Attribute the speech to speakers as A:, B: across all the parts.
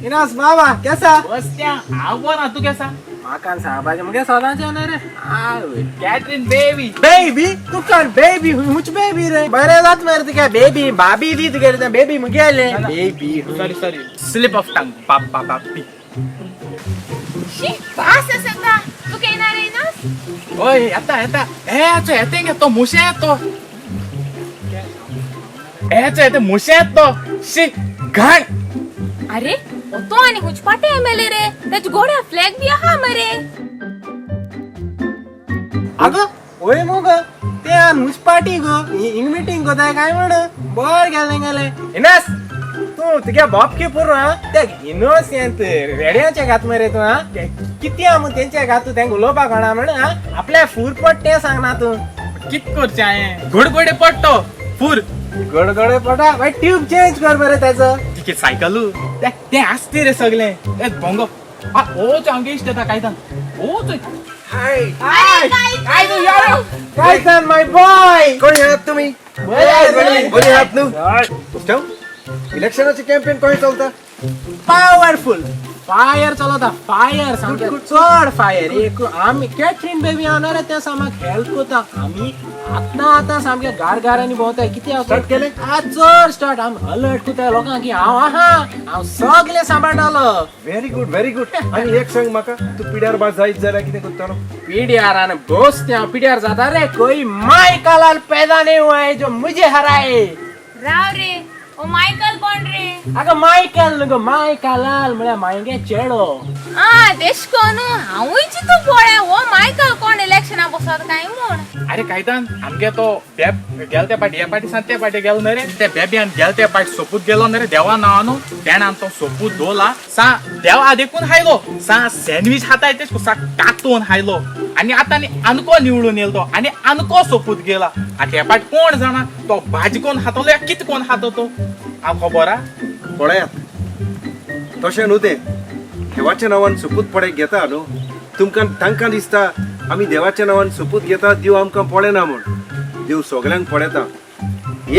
A: इनास बाबा कैसा
B: बस त्या आव्हान तू कसा
A: माकान साहबाचे मगे सदांचे होणार रे
B: कॅटरीन बेबी
A: बेबी तू कर बेबी मुझ बेबी रे बरे जात मेरे क्या बेबी भाभी दी तू कहते बेबी मुझे ले baby
B: sorry slip of tongue पापा पापी
C: शी पास असता तू काय येणार आहे ना
B: ओय आता येते तो मुशे येतो येते मुशे येतो शी घाण
C: अरे तो आणि हुचपाटे एमएलए रे त्याच गोड्या फ्लॅग बी हा मरे
A: अगं ओय मग ते मुझ पार्टी गो इन मीटिंग होता काय म्हण बर गेले इनास तू तुझ्या बाप के पूर्ण त्या इनोसेंट रेड्याच्या घात मरे तू हा किती मग त्यांच्या घात तू त्यांना लोपा खाणा म्हण आपल्या फूरपट ते सांग ना तू
B: कित करचे आहे घोडघोडे पडतो फूर
A: गडगडे पटा भाई ट्यूब चेंज कर बरं त्याचं
B: ठीक आहे सायकलू ते असते रे सगळे ए भोंग ओ चांगे इष्ट काय ओ
A: हाय
C: काय तू यार
A: काय सन माय बॉय
D: कोणी आहात तुम्ही कोणी आहात नु इलेक्शनाचे कॅम्पेन कोणी चालता
A: पॉवरफुल फायर चलवता फायर सामके चड फायर एक आम्ही कॅटरीन बेबी आणणार त्या सामाक हेल्प करता आम्ही आता सामके गारगारांनी भोवताय किती
D: स्टार्ट केले
A: आज चड स्टार्ट आम अलर्ट करता लोकांक की हांव सगळे सांबाळटालो
D: व्हेरी गुड आणि एक सांग म्हाका तू पिड्यार बाज जायत जाल्यार कितें करतलो
A: पीडीआर आने बोस त्या पीडीआर जाता रे कोई माइकल लाल पैदा नहीं हुआ है जो मुझे हराए
C: राव रे ओ मायकल कोण रे
A: अगं माइकल नको माइकल लाल म्हळ्यार मायगे चेडो
C: आ देश कोण हांवूय चितू पळ्या ओ मायकल कोण इलेक्शना बसत काय म्हण
B: अरे कायदान आमगे तो बेब गेल त्या पाटी या पाटी सांग त्या पाटी गेलो नरे त्या बेब्यान गेल त्या पाटी सोपूत गेलो नरे देवा नावानो तेणा तो सोपूत दोला सा देवा देखून हायलो सा सँडविच हाता येते सा कातून हायलो आणि आता अनको निवडून येलो आणि अनको सोपूत गेला आता या पाट कोण जाणा तो भाजी कोण हातलो या कित कोण हाततो आ खबर आ
D: पळयात तशें न्हू तें देवाच्या नांवान सोपूत पडे घेता न्हू तुमकां तांकां दिसता आमी देवाच्या नांवान सोपूत घेता देव आमकां पळयना म्हूण देव सगल्यांक पळयता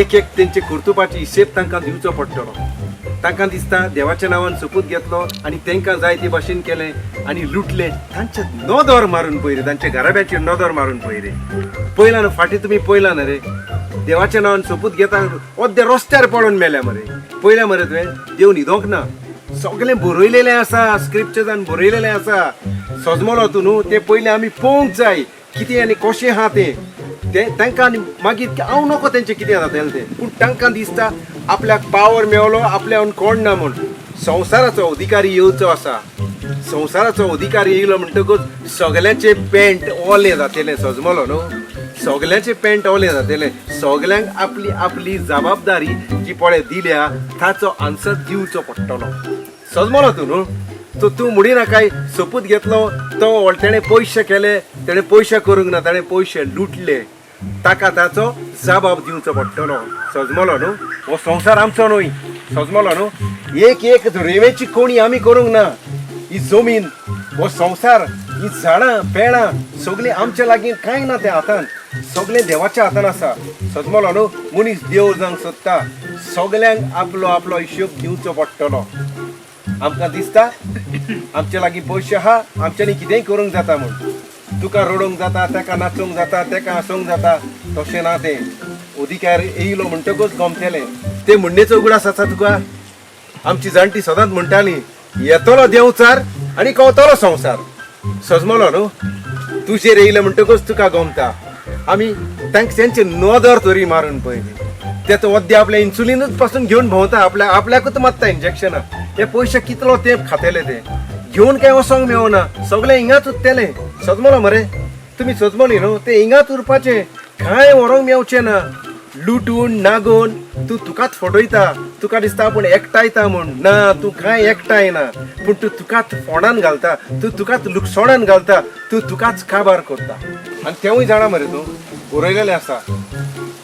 D: एक तेंचे कर्तुपाची हिशेब तांकां दिवचो पडटलो तांकां दिसता देवाच्या नांवान सोपूत घेतलो आनी तांकां जाय ते भाशेन केलें आनी लुटले तांचे नोदोर मारून पयरे तांच्या घराब्याचेर नोदोर मारून पयरे पयला न्हू फाटीं तुमी पयला न्हू रे देवाच्या नांवान सोपूत घेता अर्दे रस्त्यार पडून मेल्या मरे पयल्या मरे तुवें देव न्हिदोंक ना सगळें बरयलेलें आसा स्क्रिप्चरान बरयलेलें आसा सजमलो तूं न्हू तें पयलें आमी पळोवंक जाय कितें आनी कशें आहा तें तांकां आनी मागीर हांव नको तेंचें कितें जातलें तें पूण तांकां दिसता आपल्याक पावर मेवलो आपल्यान कोण ना म्हूण संवसाराचो अधिकारी येवचो आसा संवसाराचो अधिकारी येयलो म्हणटकूच सगल्यांचे पॅन्ट ओले जातले सजमलो न्हू सगल्यांचे पॅन्ट ओले जातले सगल्यांक आपली आपली जबाबदारी जी पळय दिल्या ताचो आन्सर दिवचो पडटलो सजमलो तूं न्हू तो तूं म्हणिना काय सोपूत घेतलो तो तेणें पयशे केले तेणें पयशे करूंक ना ताणें पयशे लुटले ताका ताचो जबाब दिवचो पडटलो सजमलो न्हू हो संवसार आमचो न्हय सजमलो न्हू एक रेवेची कोणी आमी करूंक ना ही जमीन हो संवसार ही झाडां पेडां सगळीं आमच्या लागीं कांय ना त्या हातान सगळें देवाच्या हातान आसा सजमलो न्हू मनीस देव जावंक सोदता सगल्यांक आपलो आपलो हिशोब दिवचो पडटलो आमकां दिसता आमच्या लागीं पयशे आहा आमच्यांनी कितेंय करूंक जाता म्हूण तुका रडोवंक जाता तेका नाचोवंक जाता तेका हसोवंक जाता तशें ना तें अधिकार येयलो म्हणटकूच गमतलें तें म्हणणेचो उगडास आसा तुका आमची जाणटी सदांच म्हणटाली येतलो देंवचार आनी कवतलो संवसार सजमलो न्हू तुजेर येयलें म्हणटकूच तुका गमता आमी तेंचे नोदर तरी मारून पळयली ते तो वद्दे आपल्या इन्सुलिनूच पासून घेवन भोंवता आपल्याकूच मारता इंजेक्शनां हे पयशे कितलो तेंप खातेले ते घेवन काय वसोंक मेवना सगळे हिंगाच उरतले सजमलो मरे तुमी सजमली न्हू ते हिंगाच उरपाचे कांय व्हरोंक मेवचें ना लुटून नागोवन तूं तुकाच फटयता तुका दिसता आपूण एकठांयता म्हूण ना तूं कांय एकठांयना पूण तूं तुकाच फोंडान घालता तूं तुकाच लुकसाणान घालता तूं तुकाच काबार करता आनी तेवूय जाणा मरे तूं बरयलेलें आसा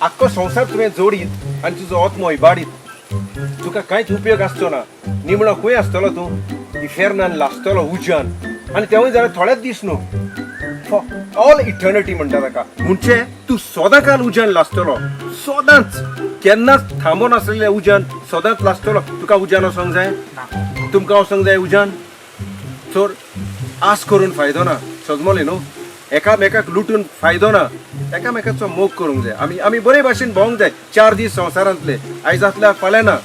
D: आख्खो संवसार तुवें जोडीत आनी तुजो आत्मो इबाडीत तुका कांयच उपयोग आसचो ना निमणो खंय आसतलो तूं फेर्नान लासतलो उज्यान आनी तेवूय जाल्यार थोडेच दीस न्हू फॉर ऑल इटर्निटी म्हणटा ताका म्हणजे तू सोदां काल उज्यान लासतलो सोदांच केन्नाच थांबो नासलेल्या उज्यान सोदांच लासतलो तुका उज्यान वचोंक जाय तुमकां वचोंक जाय उज्यान चोर आस करून फायदो ना सजमोले न्हू एकामेकाक लुटून फायदो ना एकामेकाचो मोग करूंक जाय आमी बरे भाशेन भोवंक जाय 4 दीस संवसारांतले आयज आसल्यार फाल्यां ना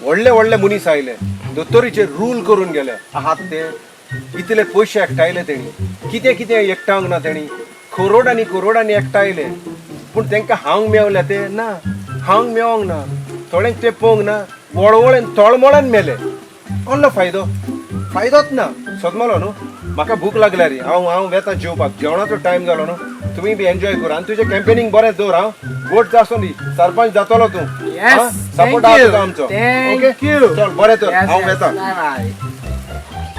D: व्हडले व्हडले मनीस आयले दोतोरीचे रूल करून गेले आहात ते इतले पयशे एकठायले तेणी कितें कितें एकठांक ना तेणी करोडांनी एकठायले पूण तांकां हांग मेवले ते ना हांग मेवंक ना थोड्यांक ते पोवंक ना वळवळेन तळमळेन मेले कसलो फायदोच ना सदमलो न्हू म्हाका भूक लागल्या रे हांव वेता जेवपाक जेवणाचो टायम जालो न्हू तुमी बी एन्जॉय कर आनी तुजें कॅम्पेनींग बरें दवर हांव वोट आसूं दी सरपंच जातलो तूं सपोर्ट आहा आमचो ओके चल बरें तर हांव वेता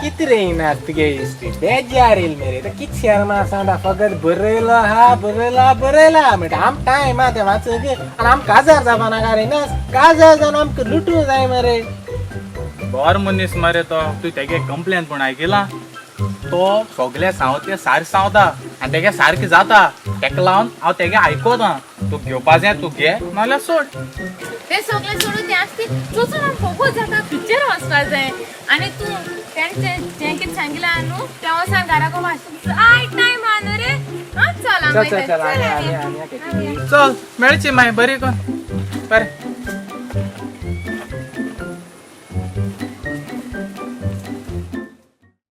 A: किती रे इनात तुगे हिस्ट्री बेजार येईल मेरे तर किती शर्मा सांडा फकत बरयला म्हणजे आम टायम हा ते वाचक आणि आम काजार जावपा नाका रे ना काजार जावन आमकां लुटूं जाय मरे
B: बोर मनीस मरे तो तू तेगे कंप्लेन पण आयकला तो सगळे सावते सारके सांगता आनी तेगे सारकें जाता तेका लागून हांव तेगे आयकोता तू घेवपा जाय तू घे नाल्यार सोड
C: ते सगळे सोडून ते आसती चोचून आम फोकस जाता पिक्चर वचपाक जाय आनी तूं जें कितें सांगितलें न्हू त्या वसान घराको वाचून आय टायम हा न्हू रे चल
A: चल
B: चल मेळची मागीर बरी कर बरें